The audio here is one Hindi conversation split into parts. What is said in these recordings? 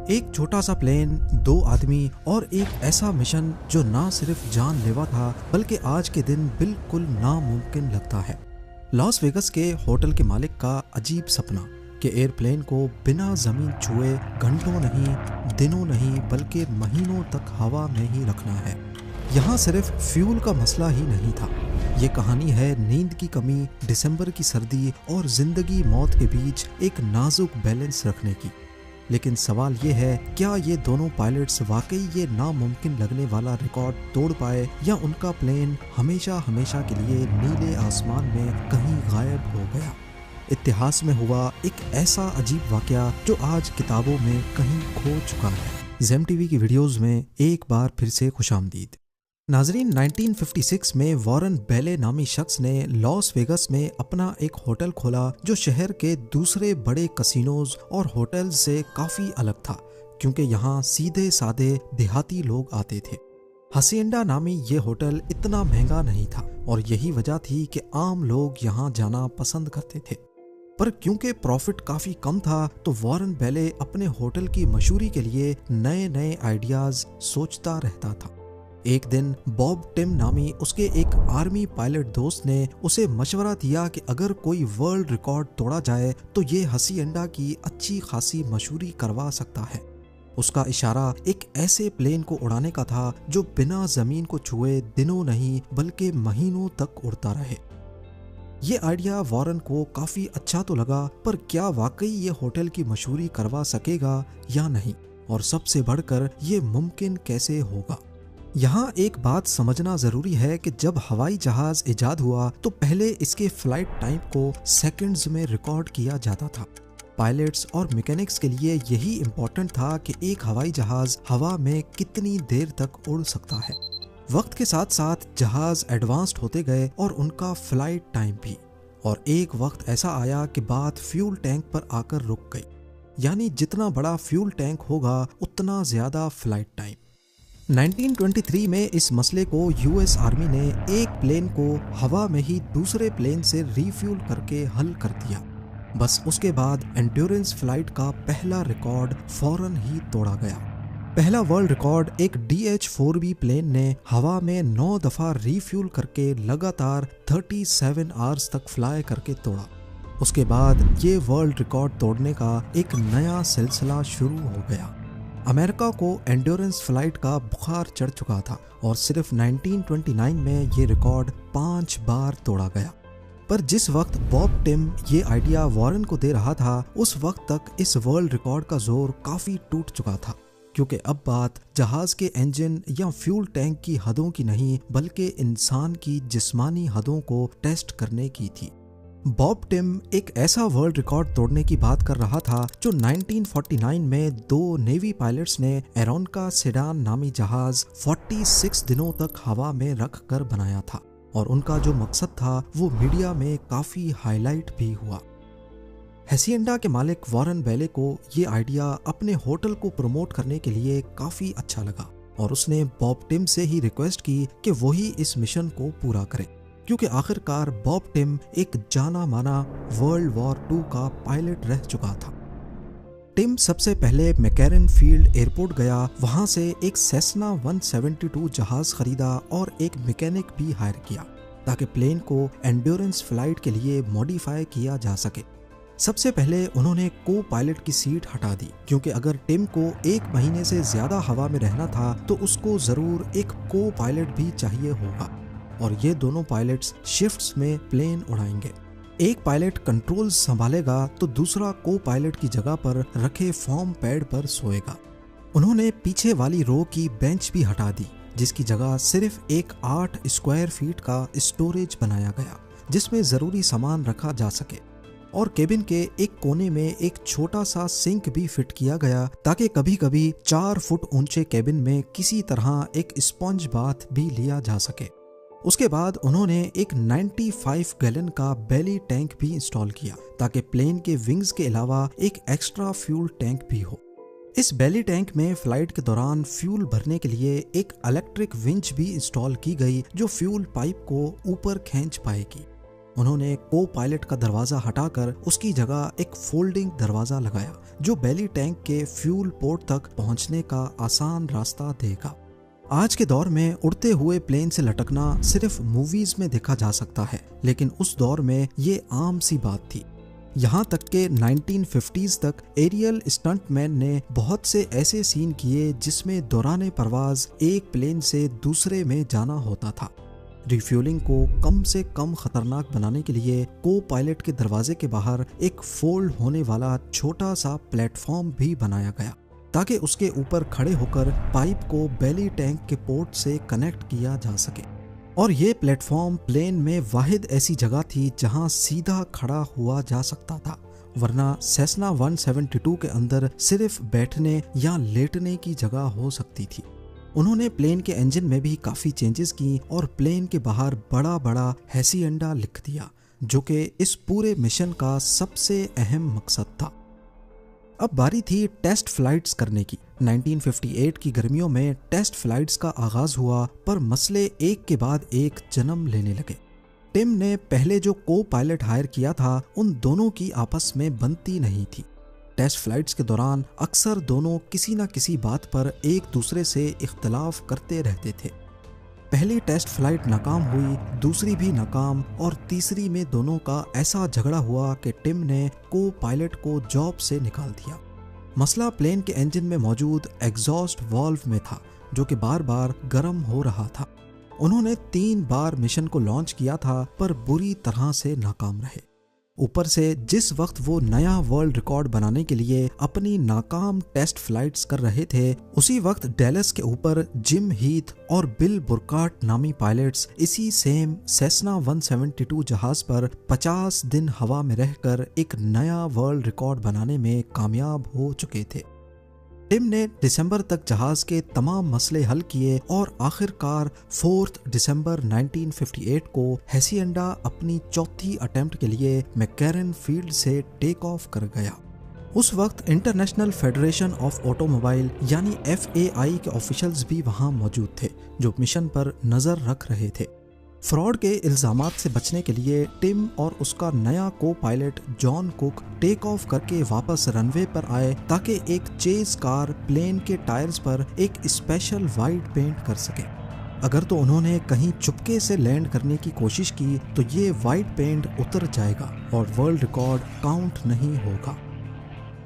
एक छोटा सा प्लेन, दो आदमी और एक ऐसा मिशन जो ना सिर्फ जानलेवा था बल्कि आज के दिन बिल्कुल नामुमकिन लगता है। लॉस वेगस के होटल के मालिक का अजीब सपना कि एयरप्लेन को बिना जमीन छुए घंटों नहीं, दिनों नहीं बल्कि महीनों तक हवा में ही रखना है। यहाँ सिर्फ फ्यूल का मसला ही नहीं था, ये कहानी है नींद की कमी, दिसंबर की सर्दी और जिंदगी मौत के बीच एक नाजुक बैलेंस रखने की। लेकिन सवाल ये है, क्या ये दोनों पायलट्स वाकई ये नामुमकिन लगने वाला रिकॉर्ड तोड़ पाए या उनका प्लेन हमेशा हमेशा के लिए नीले आसमान में कहीं गायब हो गया। इतिहास में हुआ एक ऐसा अजीब वाकया जो आज किताबों में कहीं खो चुका है। ज़ेम टीवी की वीडियोस में एक बार फिर से खुशामदीद। नाजरीन, 1956 में वॉरेन बेले नामी शख्स ने लॉस वेगस में अपना एक होटल खोला जो शहर के दूसरे बड़े कसिनोज और होटल्स से काफ़ी अलग था, क्योंकि यहाँ सीधे साधे देहाती लोग आते थे। हसीएंडा नामी ये होटल इतना महंगा नहीं था और यही वजह थी कि आम लोग यहाँ जाना पसंद करते थे। पर क्योंकि प्रॉफिट काफ़ी कम था तो वॉरेन बेले अपने होटल की मशहूरी के लिए नए नए आइडियाज़ सोचता रहता था। एक दिन बॉब टिम नामी उसके एक आर्मी पायलट दोस्त ने उसे मशवरा दिया कि अगर कोई वर्ल्ड रिकॉर्ड तोड़ा जाए तो ये हसीएंडा की अच्छी खासी मशहूरी करवा सकता है। उसका इशारा एक ऐसे प्लेन को उड़ाने का था जो बिना जमीन को छुए दिनों नहीं बल्कि महीनों तक उड़ता रहे। ये आइडिया वॉरेन को काफी अच्छा तो लगा, पर क्या वाकई ये होटल की मशहूरी करवा सकेगा या नहीं, और सबसे बढ़कर ये मुमकिन कैसे होगा। यहाँ एक बात समझना जरूरी है कि जब हवाई जहाज इजाद हुआ तो पहले इसके फ्लाइट टाइम को सेकंड्स में रिकॉर्ड किया जाता था। पायलट्स और मैकेनिक्स के लिए यही इम्पोर्टेंट था कि एक हवाई जहाज हवा में कितनी देर तक उड़ सकता है। वक्त के साथ साथ जहाज एडवांस्ड होते गए और उनका फ्लाइट टाइम भी, और एक वक्त ऐसा आया कि बात फ्यूल टैंक पर आकर रुक गई। यानी जितना बड़ा फ्यूल टैंक होगा उतना ज्यादा फ्लाइट टाइम। 1923 में इस मसले को यूएस आर्मी ने एक प्लेन को हवा में ही दूसरे प्लेन से रीफ्यूल करके हल कर दिया। बस उसके बाद एंड्योरेंस फ्लाइट का पहला रिकॉर्ड फौरन ही तोड़ा गया। पहला वर्ल्ड रिकॉर्ड एक DH-4B प्लेन ने हवा में 9 दफा रीफ्यूल करके लगातार 37 आवर्स तक फ्लाई करके तोड़ा। उसके बाद ये वर्ल्ड रिकॉर्ड तोड़ने का एक नया सिलसिला शुरू हो गया। अमेरिका को एंड्योरेंस फ्लाइट का बुखार चढ़ चुका था और सिर्फ 1929 में ये रिकॉर्ड 5 बार तोड़ा गया। पर जिस वक्त बॉब टिम ये आइडिया वॉरेन को दे रहा था, उस वक्त तक इस वर्ल्ड रिकॉर्ड का जोर काफी टूट चुका था, क्योंकि अब बात जहाज के इंजन या फ्यूल टैंक की हदों की नहीं बल्कि इंसान की जिस्मानी हदों को टेस्ट करने की थी। बॉब टिम एक ऐसा वर्ल्ड रिकॉर्ड तोड़ने की बात कर रहा था जो 1949 में दो नेवी पायलट्स ने एरोनका सेडान नामी जहाज 46 दिनों तक हवा में रख कर बनाया था, और उनका जो मकसद था वो मीडिया में काफी हाईलाइट भी हुआ। हसीएंडा के मालिक वॉरेन बेले को ये आइडिया अपने होटल को प्रमोट करने के लिए काफी अच्छा लगा और उसने बॉब टिम से ही रिक्वेस्ट की कि वही इस मिशन को पूरा करे, क्योंकि आखिरकार बॉब टिम एक जाना माना वर्ल्ड वॉर 2 का पायलट रह चुका था। टिम सबसे पहले मैकैरन फील्ड एयरपोर्ट गया, वहां से एक सेसना 172 जहाज खरीदा और एक मैकेनिक भी हायर किया ताकि प्लेन को एंड्योरेंस फ्लाइट के लिए मॉडिफाई किया जा सके। सबसे पहले उन्होंने को पायलट की सीट हटा दी, क्योंकि अगर टिम को 1 महीने से ज्यादा हवा में रहना था तो उसको जरूर एक को पायलट भी चाहिए होगा, और ये दोनों पायलट्स शिफ्ट्स में प्लेन उड़ाएंगे। एक पायलट कंट्रोल्स संभालेगा तो दूसरा को पायलट की जगह पर रखे फॉर्म पैड पर सोएगा। उन्होंने पीछे वाली रो की बेंच भी हटा दी, जिसकी जगह सिर्फ एक 8 स्क्वायर फीट का स्टोरेज बनाया गया जिसमें जरूरी सामान रखा जा सके, और केबिन के एक कोने में एक छोटा सा सिंक भी फिट किया गया ताकि कभी कभी 4 फुट ऊंचे केबिन में किसी तरह एक स्पंज बाथ भी लिया जा सके। उसके बाद उन्होंने एक 95 गैलन का बेली टैंक भी इंस्टॉल किया ताकि प्लेन के विंग्स के अलावा एक एक्स्ट्रा फ्यूल टैंक भी हो। इस बेली टैंक में फ्लाइट के दौरान फ्यूल भरने के लिए एक इलेक्ट्रिक विंच भी इंस्टॉल की गई जो फ्यूल पाइप को ऊपर खींच पाएगी। उन्होंने को पायलट का दरवाजा हटाकर उसकी जगह एक फोल्डिंग दरवाजा लगाया जो बेली टैंक के फ्यूल पोर्ट तक पहुंचने का आसान रास्ता देगा। आज के दौर में उड़ते हुए प्लेन से लटकना सिर्फ मूवीज में देखा जा सकता है, लेकिन उस दौर में ये आम सी बात थी। यहाँ तक के 1950s तक एरियल स्टंटमैन ने बहुत से ऐसे सीन किए जिसमें दौरान परवाज एक प्लेन से दूसरे में जाना होता था। रिफ्यूलिंग को कम से कम खतरनाक बनाने के लिए को पायलट के दरवाजे के बाहर एक फोल्ड होने वाला छोटा सा प्लेटफॉर्म भी बनाया गया ताकि उसके ऊपर खड़े होकर पाइप को बेली टैंक के पोर्ट से कनेक्ट किया जा सके। और ये प्लेटफॉर्म प्लेन में वाहिद ऐसी जगह थी जहां सीधा खड़ा हुआ जा सकता था, वरना सेसना 172 के अंदर सिर्फ बैठने या लेटने की जगह हो सकती थी। उन्होंने प्लेन के इंजन में भी काफी चेंजेस की और प्लेन के बाहर बड़ा बड़ा हैसिएंडा लिख दिया, जो कि इस पूरे मिशन का सबसे अहम मकसद था। अब बारी थी टेस्ट फ्लाइट्स करने की। 1958 की गर्मियों में टेस्ट फ्लाइट्स का आगाज हुआ, पर मसले एक के बाद एक जन्म लेने लगे। टिम ने पहले जो को पायलट हायर किया था उन दोनों की आपस में बनती नहीं थी। टेस्ट फ्लाइट्स के दौरान अक्सर दोनों किसी न किसी बात पर एक दूसरे से इख्तलाफ करते रहते थे। पहली टेस्ट फ्लाइट नाकाम हुई, दूसरी भी नाकाम और तीसरी में दोनों का ऐसा झगड़ा हुआ कि टिम ने को पायलट को जॉब से निकाल दिया। मसला प्लेन के इंजन में मौजूद एग्जॉस्ट वाल्व में था जो कि बार बार गर्म हो रहा था। उन्होंने 3 बार मिशन को लॉन्च किया था पर बुरी तरह से नाकाम रहे। ऊपर से जिस वक्त वो नया वर्ल्ड रिकॉर्ड बनाने के लिए अपनी नाकाम टेस्ट फ्लाइट्स कर रहे थे, उसी वक्त डैलस के ऊपर जिम हीथ और बिल बुरकाट नामी पायलट्स इसी सेम सेसना 172 जहाज पर 50 दिन हवा में रहकर एक नया वर्ल्ड रिकॉर्ड बनाने में कामयाब हो चुके थे। टिम ने दिसंबर तक जहाज के तमाम मसले हल किए और आखिरकार 4 दिसंबर 1958 को हैसिएंडा अपनी चौथी अटेम्प्ट के लिए मैककैरन फील्ड से टेक ऑफ कर गया। उस वक्त इंटरनेशनल फेडरेशन ऑफ ऑटोमोबाइल यानी FAI के ऑफिशियल्स भी वहां मौजूद थे जो मिशन पर नजर रख रहे थे। फ्रॉड के इल्जामात से बचने के लिए टिम और उसका नया को pilot John Cook take off करके वापस रनवे पर आए ताकि एक चेज कार प्लेन के टायर्स पर एक स्पेशल वाइट पेंट कर सके। अगर तो उन्होंने कहीं चुपके से लैंड करने की कोशिश की तो ये वाइट पेंट उतर जाएगा और वर्ल्ड रिकॉर्ड काउंट नहीं होगा।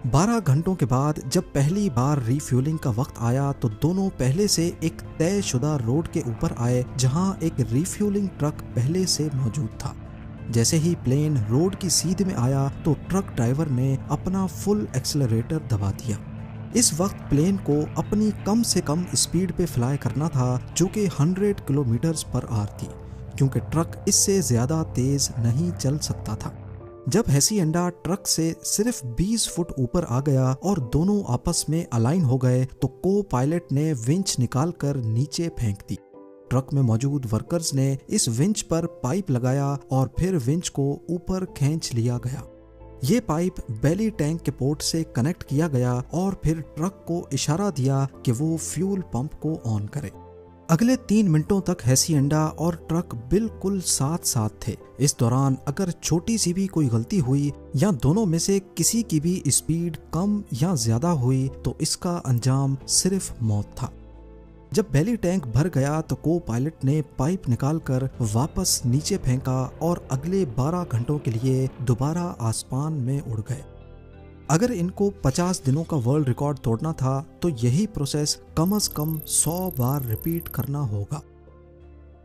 12 घंटों के बाद जब पहली बार रिफ्यूलिंग का वक्त आया तो दोनों पहले से एक तयशुदा रोड के ऊपर आए जहां एक रिफ्यूलिंग ट्रक पहले से मौजूद था। जैसे ही प्लेन रोड की सीध में आया तो ट्रक ड्राइवर ने अपना फुल एक्सेलरेटर दबा दिया। इस वक्त प्लेन को अपनी कम से कम स्पीड पे फ्लाई करना था जो कि 100 किलोमीटर पर आवर थी, क्योंकि ट्रक इससे ज्यादा तेज नहीं चल सकता था। जब हैसिएंडा ट्रक से सिर्फ 20 फुट ऊपर आ गया और दोनों आपस में अलाइन हो गए तो को पायलट ने विंच निकालकर नीचे फेंक दी। ट्रक में मौजूद वर्कर्स ने इस विंच पर पाइप लगाया और फिर विंच को ऊपर खींच लिया गया। ये पाइप बेली टैंक के पोर्ट से कनेक्ट किया गया और फिर ट्रक को इशारा दिया कि वो फ्यूल पंप को ऑन करे। अगले 3 मिनटों तक हैसिएंडा और ट्रक बिल्कुल साथ साथ थे। इस दौरान अगर छोटी सी भी कोई गलती हुई या दोनों में से किसी की भी स्पीड कम या ज्यादा हुई तो इसका अंजाम सिर्फ मौत था। जब बेली टैंक भर गया तो को पायलट ने पाइप निकालकर वापस नीचे फेंका और अगले 12 घंटों के लिए दोबारा आसमान में उड़ गए। अगर इनको 50 दिनों का वर्ल्ड रिकॉर्ड तोड़ना था तो यही प्रोसेस कम से कम 100 बार रिपीट करना होगा।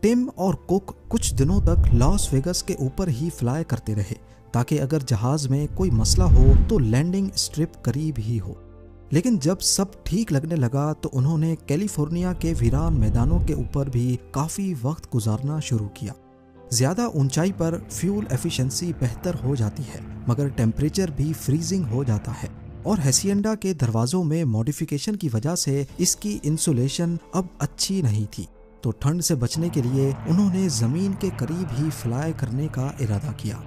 टिम और कुक कुछ दिनों तक लॉस वेगस के ऊपर ही फ्लाई करते रहे ताकि अगर जहाज में कोई मसला हो तो लैंडिंग स्ट्रिप करीब ही हो। लेकिन जब सब ठीक लगने लगा तो उन्होंने कैलिफोर्निया के वीरान मैदानों के ऊपर भी काफी वक्त गुजारना शुरू किया। ज्यादा ऊंचाई पर फ्यूल एफिशिएंसी बेहतर हो जाती है मगर टेम्परेचर भी फ्रीजिंग हो जाता है और हैसिएंडा के दरवाजों में मॉडिफिकेशन की वजह से इसकी इंसुलेशन अब अच्छी नहीं थी। तो ठंड से बचने के लिए उन्होंने जमीन के करीब ही फ्लाई करने का इरादा किया।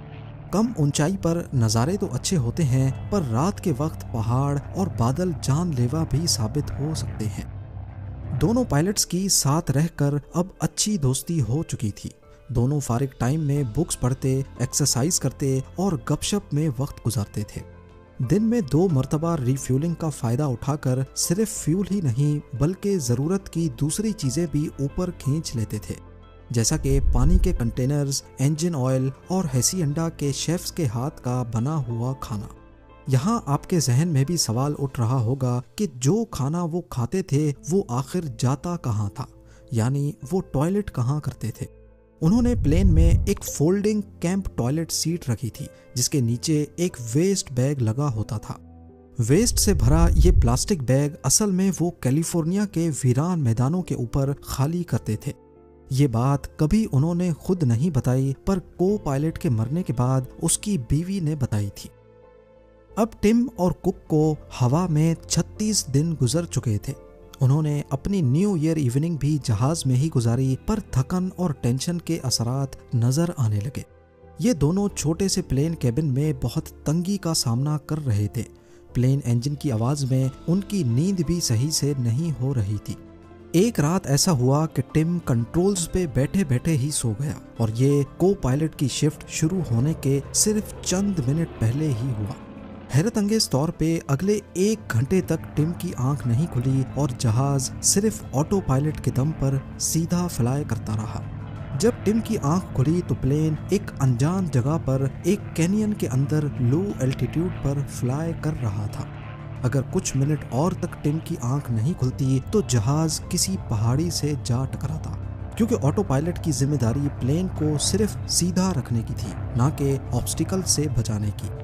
कम ऊंचाई पर नज़ारे तो अच्छे होते हैं पर रात के वक्त पहाड़ और बादल जानलेवा भी साबित हो सकते हैं। दोनों पायलट्स की साथ रहकर अब अच्छी दोस्ती हो चुकी थी। दोनों फारिग टाइम में बुक्स पढ़ते, एक्सरसाइज करते और गपशप में वक्त गुजारते थे। दिन में 2 मरतबा रिफ्यूलिंग का फ़ायदा उठाकर सिर्फ फ्यूल ही नहीं बल्कि ज़रूरत की दूसरी चीज़ें भी ऊपर खींच लेते थे, जैसा कि पानी के कंटेनर्स, इंजन ऑयल और हेसिएंडा के शेफ्स के हाथ का बना हुआ खाना। यहाँ आपके जहन में भी सवाल उठ रहा होगा कि जो खाना वो खाते थे वो आखिर जाता कहाँ था, यानी वो टॉयलेट कहाँ करते थे। उन्होंने प्लेन में एक फोल्डिंग कैंप टॉयलेट सीट रखी थी जिसके नीचे एक वेस्ट बैग लगा होता था। वेस्ट से भरा ये प्लास्टिक बैग असल में वो कैलिफोर्निया के वीरान मैदानों के ऊपर खाली करते थे। ये बात कभी उन्होंने खुद नहीं बताई, पर को पायलट के मरने के बाद उसकी बीवी ने बताई थी। अब टिम और कुक को हवा में 36 दिन गुजर चुके थे। उन्होंने अपनी न्यू ईयर इवनिंग भी जहाज में ही गुजारी, पर थकन और टेंशन के असरात नजर आने लगे। ये दोनों छोटे से प्लेन कैबिन में बहुत तंगी का सामना कर रहे थे। प्लेन इंजन की आवाज में उनकी नींद भी सही से नहीं हो रही थी। एक रात ऐसा हुआ कि टिम कंट्रोल्स पे बैठे बैठे ही सो गया और ये को पायलट की शिफ्ट शुरू होने के सिर्फ चंद मिनट पहले ही हुआ। हैरत अंगेज तौर पे अगले 1 घंटे तक टिम की आंख नहीं खुली और जहाज सिर्फ ऑटो पायलट के दम पर सीधा फ्लाई करता रहा। जब टिम की आंख खुली तो प्लेन एक अनजान जगह पर एक कैनियन के अंदर लो एल्टीट्यूड पर फ्लाई कर रहा था। अगर कुछ मिनट और तक टिम की आंख नहीं खुलती तो जहाज किसी पहाड़ी से जा टकराता, क्योंकि ऑटो पायलट की जिम्मेदारी प्लेन को सिर्फ सीधा रखने की थी, ना कि ऑब्स्टिकल से बचाने की।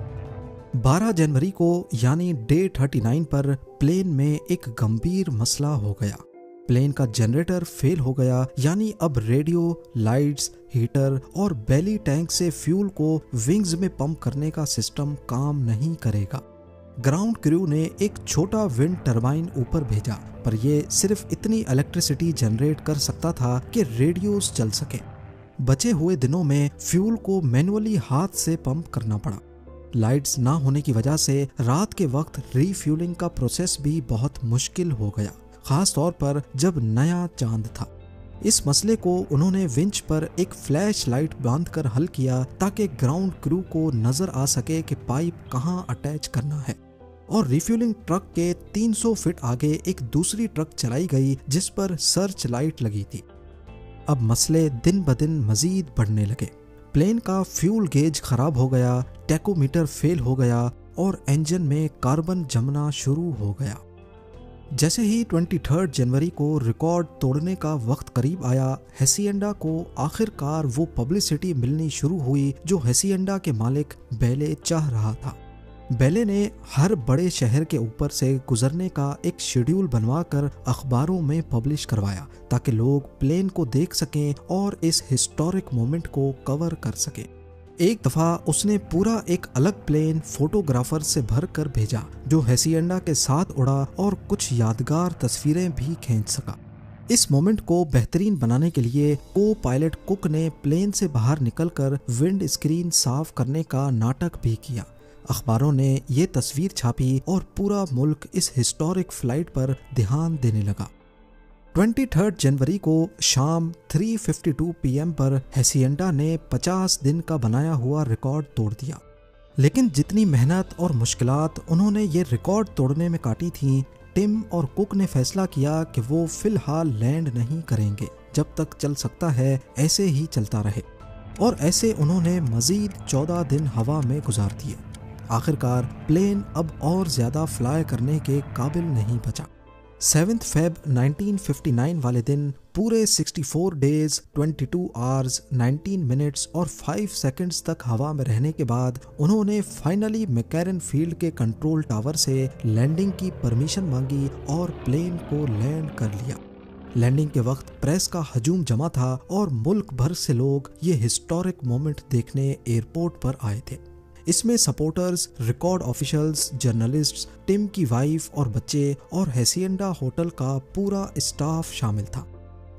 12 जनवरी को यानी डे 39 पर प्लेन में एक गंभीर मसला हो गया। प्लेन का जनरेटर फेल हो गया, यानी अब रेडियो, लाइट्स, हीटर और बेली टैंक से फ्यूल को विंग्स में पंप करने का सिस्टम काम नहीं करेगा। ग्राउंड क्रू ने एक छोटा विंड टरबाइन ऊपर भेजा, पर यह सिर्फ इतनी इलेक्ट्रिसिटी जनरेट कर सकता था कि रेडियोस चल सके। बचे हुए दिनों में फ्यूल को मैनुअली हाथ से पंप करना पड़ा। लाइट्स ना होने की वजह से रात के वक्त रीफ्यूलिंग का प्रोसेस भी बहुत मुश्किल हो गया, खास तौर पर जब नया चांद था। इस मसले को उन्होंने विंच पर एक फ्लैश लाइट बांधकर हल किया ताकि ग्राउंड क्रू को नजर आ सके कि पाइप कहां अटैच करना है। और रिफ्यूलिंग ट्रक के 300 फीट आगे एक दूसरी ट्रक चलाई गई जिस पर सर्च लाइट लगी थी। अब मसले दिन ब दिन मजीद बढ़ने लगे। प्लेन का फ्यूल गेज खराब हो गया, टैकोमीटर फेल हो गया और इंजन में कार्बन जमना शुरू हो गया। जैसे ही 23 जनवरी को रिकॉर्ड तोड़ने का वक्त करीब आया, हेसिएंडा को आखिरकार वो पब्लिसिटी मिलनी शुरू हुई जो हेसिएंडा के मालिक बेले चाह रहा था। बेले ने हर बड़े शहर के ऊपर से गुजरने का एक शेड्यूल बनवाकर अखबारों में पब्लिश करवाया ताकि लोग प्लेन को देख सकें और इस हिस्टोरिक मोमेंट को कवर कर सकें। एक दफा उसने पूरा एक अलग प्लेन फोटोग्राफर से भर कर भेजा जो हेसिएंडा के साथ उड़ा और कुछ यादगार तस्वीरें भी खींच सका। इस मोमेंट को बेहतरीन बनाने के लिए को पायलट कुक ने प्लेन से बाहर निकलकर विंड स्क्रीन साफ करने का नाटक भी किया। अखबारों ने ये तस्वीर छापी और पूरा मुल्क इस हिस्टोरिक फ्लाइट पर ध्यान देने लगा। 23 जनवरी को शाम 3:52 PM पर हेसिएंडा ने 50 दिन का बनाया हुआ रिकॉर्ड तोड़ दिया। लेकिन जितनी मेहनत और मुश्किलात उन्होंने ये रिकॉर्ड तोड़ने में काटी थीं, टिम और कुक ने फैसला किया कि वो फिलहाल लैंड नहीं करेंगे। जब तक चल सकता है ऐसे ही चलता रहे। और ऐसे उन्होंने मजीद 14 दिन हवा में गुजार दिए। आखिरकार प्लेन अब और ज्यादा फ्लाई करने के काबिल नहीं बचा। 7 फेब 1959 वाले दिन पूरे 64 डेज 22 आवर्स 19 मिनट्स और 5 सेकंड्स तक हवा में रहने के बाद उन्होंने फाइनली मैकैरन फील्ड के कंट्रोल टावर से लैंडिंग की परमिशन मांगी और प्लेन को लैंड कर लिया। लैंडिंग के वक्त प्रेस का हजूम जमा था और मुल्क भर से लोग ये हिस्टोरिक मोमेंट देखने एयरपोर्ट पर आए थे। इसमें supporters, record officials, journalists, Tim की वाइफ और बच्चे और हेसिएंडा होटल का पूरा स्टाफ शामिल था।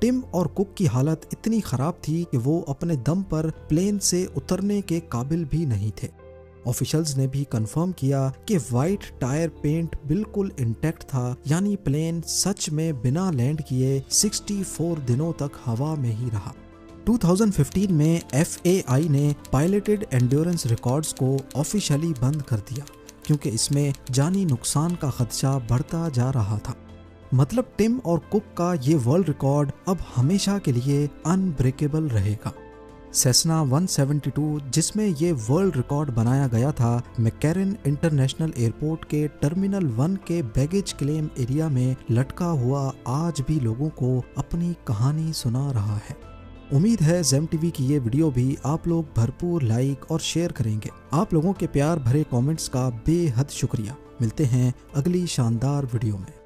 टिम और कुक की हालत इतनी खराब थी कि वो अपने दम पर प्लेन से उतरने के काबिल भी नहीं थे। ऑफिशियल्स ने भी कंफर्म किया कि वाइट टायर पेंट बिल्कुल इंटैक्ट था, यानी प्लेन सच में बिना लैंड किए 64 दिनों तक हवा में ही रहा। 2015 में FAI ने पायलटेड एंड्योरेंस रिकॉर्ड्स को ऑफिशियली बंद कर दिया क्योंकि इसमें जानी नुकसान का खदशा बढ़ता जा रहा था। मतलब टिम और कुक का ये वर्ल्ड रिकॉर्ड अब हमेशा के लिए अनब्रेकेबल रहेगा। सेसना 172 जिसमें ये वर्ल्ड रिकॉर्ड बनाया गया था, मैकैरन इंटरनेशनल एयरपोर्ट के टर्मिनल 1 के बैगेज क्लेम एरिया में लटका हुआ आज भी लोगों को अपनी कहानी सुना रहा है। उम्मीद है जेम टीवी की ये वीडियो भी आप लोग भरपूर लाइक और शेयर करेंगे। आप लोगों के प्यार भरे कमेंट्स का बेहद शुक्रिया। मिलते हैं अगली शानदार वीडियो में।